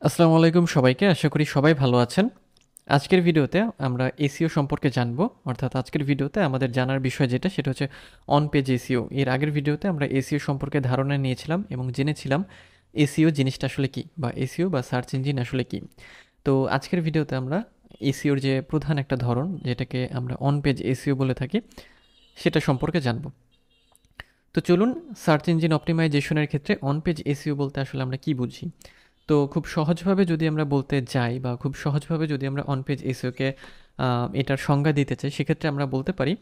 আসসালামু আলাইকুম সবাইকে। আশা করি সবাই ভালো আছেন। আজকের ভিডিওতে আমরা এসইও সম্পর্কে জানবো। অর্থাৎ আজকের ভিডিওতে আমাদের জানার বিষয় যেটা সেটা হচ্ছে অন পেজ এসইও। এর আগের ভিডিওতে আমরা এসইও সম্পর্কে ধারণা নিয়েছিলাম এবং জেনেছিলাম এসইও জিনিসটা আসলে কি বা এসইও বা সার্চ ইঞ্জিন আসলে কি। তো আজকের ভিডিওতে আমরা এসইওর যে প্রধান একটা ধরন যেটাকে আমরা অন পেজ এসইও বলে থাকি সেটা সম্পর্কে জানবো। তো চলুন সার্চ ইঞ্জিন অপটিমাইজেশনের ক্ষেত্রে অন পেজ এসইও বলতে আসলে আমরা কি বুঝি। তো খুব সহজভাবে যদি আমরা বলতে যাই বা খুব সহজভাবে যদি আমরা অন পেজ এসইওকে এটার সংজ্ঞা দিতে চাই সেক্ষেত্রে আমরা বলতে পারি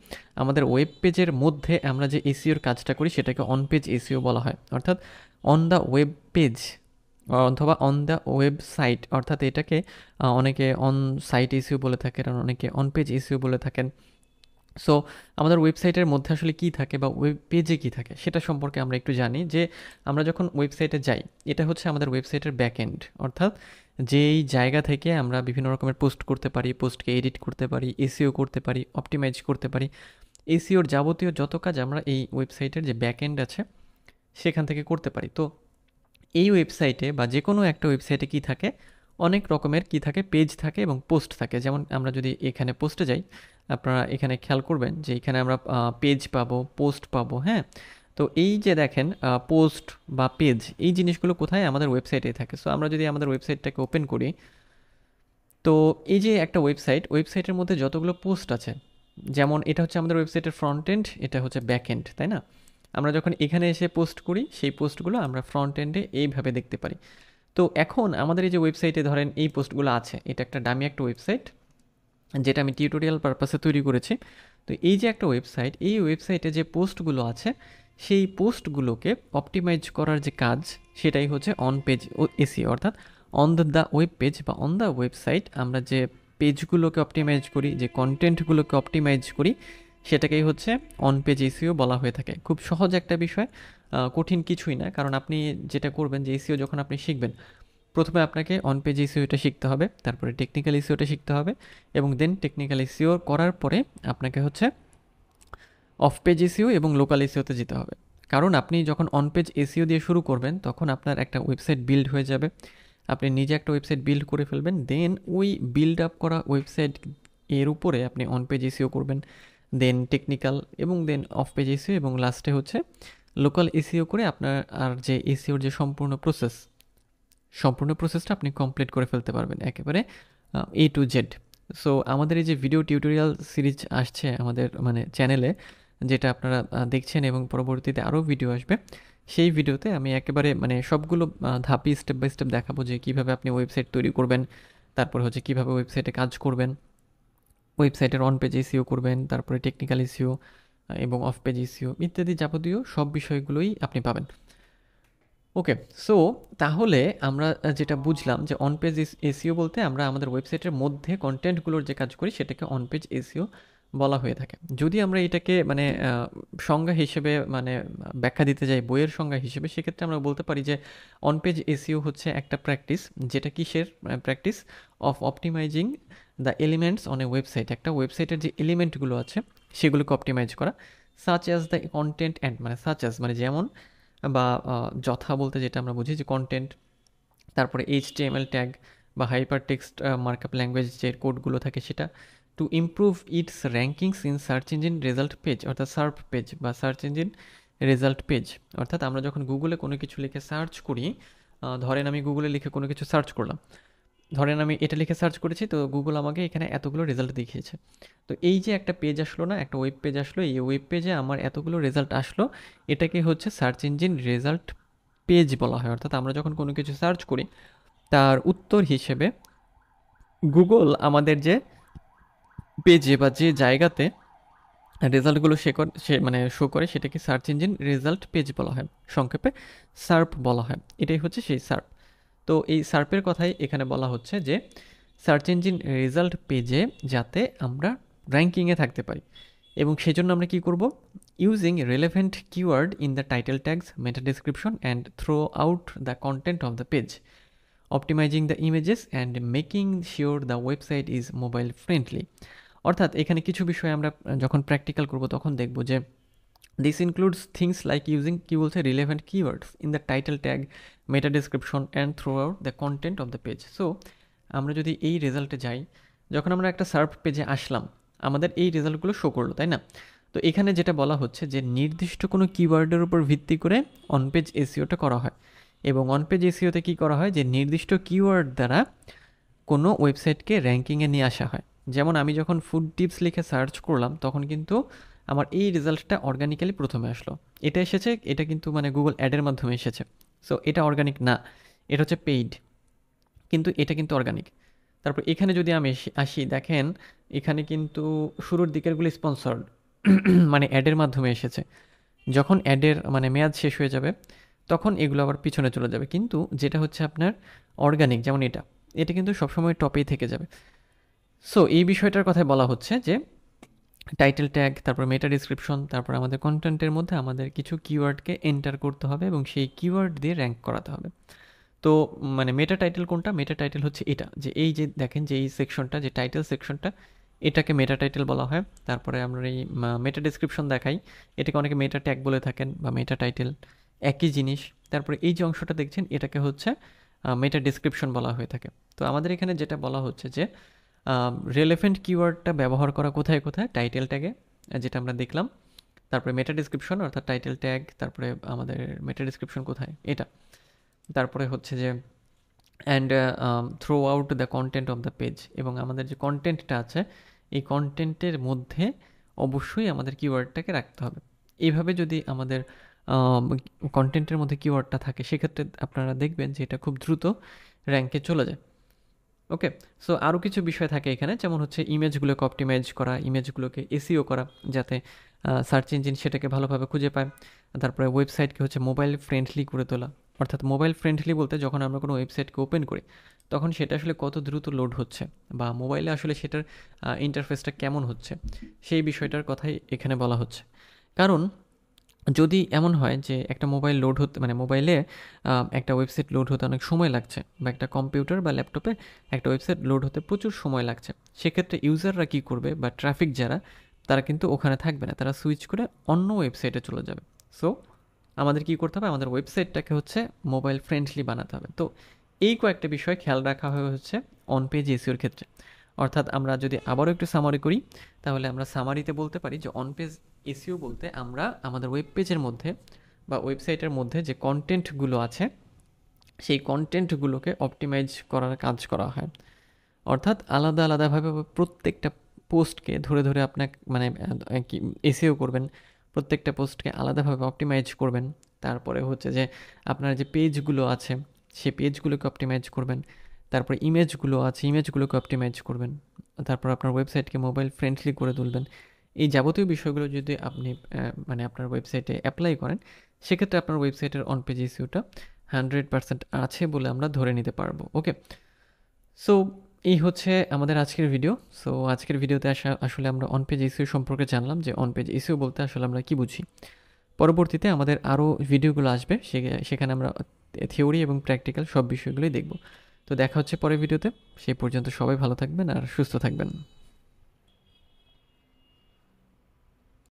আমাদের ওয়েব পেজের মধ্যে আমরা যে এসইওর কাজটা করি সেটাকে অন পেজ এসইও বলা হয়। অর্থাৎ অন দ্য ওয়েব পেজ অথবা অন দ্য ওয়েবসাইট, অর্থাৎ এটাকে অনেকে অন সাইট এসইও বলে থাকেন, আর অনেকে অন পেজ এসইও বলে থাকেন। সো আমাদের ওয়েবসাইটের মধ্যে আসলে কী থাকে বা ওয়েব পেজে কী থাকে সেটা সম্পর্কে আমরা একটু জানি যে আমরা যখন ওয়েবসাইটে যাই এটা হচ্ছে আমাদের ওয়েবসাইটের ব্যাকএন্ড। অর্থাৎ যেই জায়গা থেকে আমরা বিভিন্ন রকমের পোস্ট করতে পারি, পোস্টকে এডিট করতে পারি, এসইও করতে পারি, অপটিমাইজ করতে পারি, এসইওর যাবতীয় যত কাজ আমরা এই ওয়েবসাইটের যে ব্যাকএন্ড আছে সেখান থেকে করতে পারি। তো এই ওয়েবসাইটে বা যে কোনো একটা ওয়েবসাইটে কী থাকে, অনেক রকমের কী থাকে, পেজ থাকে এবং পোস্ট থাকে। যেমন আমরা যদি এখানে পোস্টে যাই, আপনারা এখানে খেয়াল করবেন যে এখানে আমরা পেজ পাবো, পোস্ট পাবো, হ্যাঁ। তো এই যে দেখেন পোস্ট বা পেজ, এই জিনিসগুলো কোথায় আমাদের ওয়েবসাইটেই থাকে। সো আমরা যদি আমাদের ওয়েবসাইটটাকে ওপেন করি, তো এই যে একটা ওয়েবসাইটের মধ্যে যতগুলো পোস্ট আছে, যেমন এটা হচ্ছে আমাদের ওয়েবসাইটের ফ্রন্ট এন্ড, এটা হচ্ছে ব্যাক এন্ড, তাই না? আমরা যখন এখানে এসে পোস্ট করি সেই পোস্টগুলো আমরা ফ্রন্ট এন্ডে এইভাবে দেখতে পারি। তো এখন আমাদের এই যে ওয়েবসাইটে ধরেন এই পোস্টগুলো আছে, এটা একটা ডামি একটা ওয়েবসাইট যেটা আমি টিউটোরিয়াল পারপাসে তৈরি করেছি। তো এই যে একটা ওয়েবসাইট, এই ওয়েবসাইটে যে পোস্টগুলো আছে সেই পোস্টগুলোকে অপটিমাইজ করার যে কাজ সেটাই হচ্ছে অন পেজ এসইও। অর্থাৎ অন দ্য ওয়েব পেজ বা অন দ্য ওয়েবসাইট আমরা যে পেজগুলোকে অপটিমাইজ করি, যে কন্টেন্টগুলোকে অপটিমাইজ করি, সেটাকেই হচ্ছে অন পেজ এসইও বলা হয়ে থাকে। খুব সহজ একটা বিষয়, কঠিন কিছুই না। কারণ আপনি যেটা করবেন যে এসইও যখন আপনি শিখবেন, প্রথমে আপনাকে অন পেজ ইসিওটা শিখতে হবে, তারপরে টেকনিক্যাল ইসিওটা শিখতে হবে, এবং দেন টেকনিক্যাল ইসিও করার পরে আপনাকে হচ্ছে অফ পেজ এসিও এবং লোকাল এসিওতে যেতে হবে। কারণ আপনি যখন অন পেজ এসিও দিয়ে শুরু করবেন তখন আপনার একটা ওয়েবসাইট বিল্ড হয়ে যাবে, আপনি নিজে একটা ওয়েবসাইট বিল্ড করে ফেলবেন, দেন ওই বিল্ড আপ করা ওয়েবসাইট এর উপরে আপনি অন পেজ এসিও করবেন, দেন টেকনিক্যাল, এবং দেন অফ পেজ এসিও, এবং লাস্টে হচ্ছে লোকাল এসিও করে আপনার আর যে এসিওর যে সম্পূর্ণ প্রসেসটা আপনি কমপ্লিট করে ফেলতে পারবেন একেবারে A to Z। সো আমাদের এই যে ভিডিও টিউটোরিয়াল সিরিজ আসছে আমাদের মানে চ্যানেলে, যেটা আপনারা দেখছেন এবং পরবর্তীতে আরও ভিডিও আসবে, সেই ভিডিওতে আমি একেবারে মানে সবগুলো ধাপই স্টেপ বাই স্টেপ দেখাবো যে কীভাবে আপনি ওয়েবসাইট তৈরি করবেন, তারপর হচ্ছে কীভাবে ওয়েবসাইটে কাজ করবেন, ওয়েবসাইটের অন পেজ এসিও করবেন, তারপরে টেকনিক্যাল এসিও এবং অফ পেজ এসিও ইত্যাদি যাবতীয় সব বিষয়গুলোই আপনি পাবেন। ওকে, সো তাহলে আমরা যেটা বুঝলাম যে অন পেজ এসইও বলতে আমরা আমাদের ওয়েবসাইটের মধ্যে কন্টেন্টগুলোর যে কাজ করি সেটাকে অন পেজ এসইও বলা হয়ে থাকে। যদি আমরা এটাকে মানে সংজ্ঞা হিসেবে মানে ব্যাখ্যা দিতে যাই বইয়ের সংজ্ঞা হিসেবে, সেক্ষেত্রে আমরা বলতে পারি যে অন পেজ এসইও হচ্ছে একটা প্র্যাকটিস, যেটা কিসের practice, of optimising the elements on a website. একটা ওয়েবসাইটের যে এলিমেন্টগুলো আছে সেগুলোকে অপটিমাইজ করা, such as the content and, মানে সাচ অ্যাজ মানে যেমন, বা যথা বলতে যেটা আমরা বুঝি যে কন্টেন্ট, তারপরে HTML ট্যাগ বা হাইপার টেক্সট মার্কআপ ল্যাঙ্গুয়েজ যে কোডগুলো থাকে সেটা, to improve it's rankings in search engine result page, অর্থাৎ সার্প পেজ বা সার্চ ইঞ্জিন রেজাল্ট পেজ। অর্থাৎ আমরা যখন গুগলে কোনো কিছু লিখে সার্চ করি, ধরেন আমি গুগলে লিখে কোনো কিছু সার্চ করলাম, ধরেন আমি এটা লিখে সার্চ করেছি, তো গুগল আমাকে এখানে এতগুলো রেজাল্ট দেখিয়েছে। তো এই যে একটা পেজ আসলো না, একটা ওয়েব পেজ আসলো, এই ওয়েব পেজে আমার এতগুলো রেজাল্ট আসলো, এটাকে হচ্ছে সার্চ ইঞ্জিন রেজাল্ট পেজ বলা হয়। অর্থাৎ আমরা যখন কোনো কিছু সার্চ করি তার উত্তর হিসেবে গুগল আমাদের যে পেজে বা যে জায়গাতে রেজাল্টগুলো সে মানে শো করে সেটাকে সার্চ ইঞ্জিন রেজাল্ট পেজ বলা হয়, সংক্ষেপে সার্প বলা হয়। এটাই হচ্ছে সেই সার্প। তো এই সার্পের কথাই এখানে বলা হচ্ছে যে সার্চ ইঞ্জিন রেজাল্ট পেজে যাতে আমরা র্যাঙ্কিংয়ে থাকতে পারি, এবং সেজন্য আমরা কী করব, using relevant keyword in the title tags, meta description and throughout the content of the page, optimizing the images and making sure the website is mobile friendly. অর্থাৎ এখানে কিছু বিষয় আমরা যখন প্র্যাকটিক্যাল করব তখন দেখব যে this includes things like using কি বলছে relevant keywords in the title tag, meta description and through out the content of the page. So আমরা যদি এই রেজাল্টে যাই, যখন আমরা একটা সার্চ পেজে আসলাম আমাদের এই রেজাল্টগুলো শো করলো, তাই না? তো এখানে যেটা বলা হচ্ছে যে নির্দিষ্ট কোনো কিওয়ার্ডের উপর ভিত্তি করে অন পেজ এসইওটা করা হয়, এবং অন পেজ এসইওতে কী করা হয় যে নির্দিষ্ট কিওয়ার্ড দ্বারা কোনো ওয়েবসাইটকে র্যাঙ্কিংয়ে নিয়ে আসা হয়। যেমন আমি যখন ফুড টিপস লিখে সার্চ করলাম তখন কিন্তু আমার এই রেজাল্টটা অর্গানিক্যালি প্রথমে আসলো। এটা এসেছে, এটা কিন্তু মানে গুগল অ্যাডের মাধ্যমে এসেছে। সো এটা অর্গানিক না, এটা হচ্ছে পেইড, কিন্তু এটা কিন্তু অর্গানিক। তারপর এখানে যদি আমি আসি, দেখেন এখানে কিন্তু শুরুর দিকেরগুলো স্পন্সর্ড, মানে অ্যাডের মাধ্যমে এসেছে। যখন অ্যাডের মানে মেয়াদ শেষ হয়ে যাবে তখন এগুলো আবার পিছনে চলে যাবে, কিন্তু যেটা হচ্ছে আপনার অর্গানিক যেমন এটা, এটা কিন্তু সবসময় টপেই থেকে যাবে। সো এই বিষয়টার কথাই বলা হচ্ছে যে টাইটেল ট্যাগ, তারপর মেটা ডিসক্রিপশন, তারপর আমাদের কন্টেন্টের মধ্যে আমাদের কিছু কিওয়ার্ডকে এন্টার করতে হবে এবং সেই কিওয়ার্ড দিয়ে র্যাঙ্ক করাতে হবে। তো মানে মেটা টাইটেল কোনটা? মেটা টাইটেল হচ্ছে এটা, যে এই যে দেখেন যে এই সেকশনটা, যে টাইটেল সেকশনটা, এটাকে মেটা টাইটেল বলা হয়। তারপরে আমরা এই মেটা ডিসক্রিপশন দেখাই, এটাকে অনেকে মেটা ট্যাগ বলে থাকেন বা মেটা টাইটেল, একই জিনিস। তারপরে এই যে অংশটা দেখছেন এটাকে হচ্ছে মেটা ডিসক্রিপশন বলা হয়ে থাকে। তো আমাদের এখানে যেটা বলা হচ্ছে যে রেলেভেন্ট কিওয়ার্ডটা ব্যবহার করা কোথায় কোথায়? টাইটেল ট্যাগে, যেটা আমরা দেখলাম। তারপরে মেটা ডিসক্রিপশন অর্থাৎ টাইটেল ট্যাগ, তারপরে আমাদের মেটা ডিসক্রিপশন কোথায়? এটা। তারপরে হচ্ছে যে and through out the content of the page, এবং আমাদের যে কন্টেন্টটা আছে এই কন্টেন্টের মধ্যে অবশ্যই আমাদের কিওয়ার্ডটাকে রাখতে হবে। এইভাবে যদি আমাদের কন্টেন্টের মধ্যে কিওয়ার্ডটা থাকে সেক্ষেত্রে আপনারা দেখবেন যে এটা খুব দ্রুত র্যাঙ্কে চলে যায়। ওকে, সো আরও কিছু বিষয় থাকে এখানে, যেমন হচ্ছে ইমেজগুলোকে অপটিমাইজ করা, ইমেজগুলোকে এসইও করা যাতে সার্চ ইঞ্জিন সেটাকে ভালোভাবে খুঁজে পায়। তারপরে ওয়েবসাইটকে হচ্ছে মোবাইল ফ্রেন্ডলি করে তোলা, অর্থাৎ মোবাইল ফ্রেন্ডলি বলতে যখন আমরা কোনো ওয়েবসাইটকে ওপেন করি তখন সেটা আসলে কত দ্রুত লোড হচ্ছে বা মোবাইলে আসলে সেটার ইন্টারফেসটা কেমন হচ্ছে সেই বিষয়টার কথাই এখানে বলা হচ্ছে। কারণ যদি এমন হয় যে একটা মোবাইল লোড হতে মানে মোবাইলে একটা ওয়েবসাইট লোড হতে অনেক সময় লাগছে, বা একটা কম্পিউটার বা ল্যাপটপে একটা ওয়েবসাইট লোড হতে প্রচুর সময় লাগছে, সেক্ষেত্রে ইউজাররা কী করবে বা ট্রাফিক যারা, তারা কিন্তু ওখানে থাকবে না, তারা সুইচ করে অন্য ওয়েবসাইটে চলে যাবে। সো আমাদের কী করতে হবে? আমাদের ওয়েবসাইটটাকে হচ্ছে মোবাইল ফ্রেন্ডলি বানাতে হবে। তো এই কয়েকটা বিষয় খেয়াল রাখা হচ্ছে অন পেজ এসইওর ক্ষেত্রে। অর্থাৎ আমরা যদি আবারও একটু সামারি করি, তাহলে আমরা সামারিতে বলতে পারি যে অন পেজ এসইও বলতে আমরা আমাদের ওয়েব পেজের মধ্যে বা ওয়েবসাইটের মধ্যে যে কন্টেন্টগুলো আছে সেই কন্টেন্টগুলোকে অপটিমাইজ করার কাজ করা হয়। অর্থাৎ আলাদা আলাদাভাবে প্রত্যেকটা পোস্টকে ধরে ধরে আপনাকে মানে কি এসইও করবেন, প্রত্যেকটা পোস্টকে আলাদাভাবে অপটিমাইজ করবেন। তারপরে হচ্ছে যে আপনার যে পেজগুলো আছে সেই পেজগুলোকে অপটিমাইজ করবেন। তারপরে ইমেজগুলো আছে, ইমেজগুলোকে অপটিমাইজ করবেন। তারপর আপনার ওয়েবসাইটকে মোবাইল ফ্রেন্ডলি করে তুলবেন। এই যাবতীয় বিষয়গুলো যদি আপনি মানে আপনার ওয়েবসাইটে অ্যাপ্লাই করেন, সেক্ষেত্রে আপনার ওয়েবসাইটের অন পেজ এসইওটা 100% আছে বলে আমরা ধরে নিতে পারবো। ওকে, সো এই হচ্ছে আমাদের আজকের ভিডিও। সো আজকের ভিডিওতে আসলে আমরা অন পেজ এসইও সম্পর্কে জানলাম যে অন পেজ এসইও বলতে আসলে আমরা কী বুঝি। পরবর্তীতে আমাদের আরও ভিডিওগুলো আসবে, সেখানে আমরা থিওরি এবং প্র্যাকটিক্যাল সব বিষয়গুলোই দেখব। তো দেখা হচ্ছে পরের ভিডিওতে। সেই পর্যন্ত সবাই ভালো থাকবেন আর সুস্থ থাকবেন।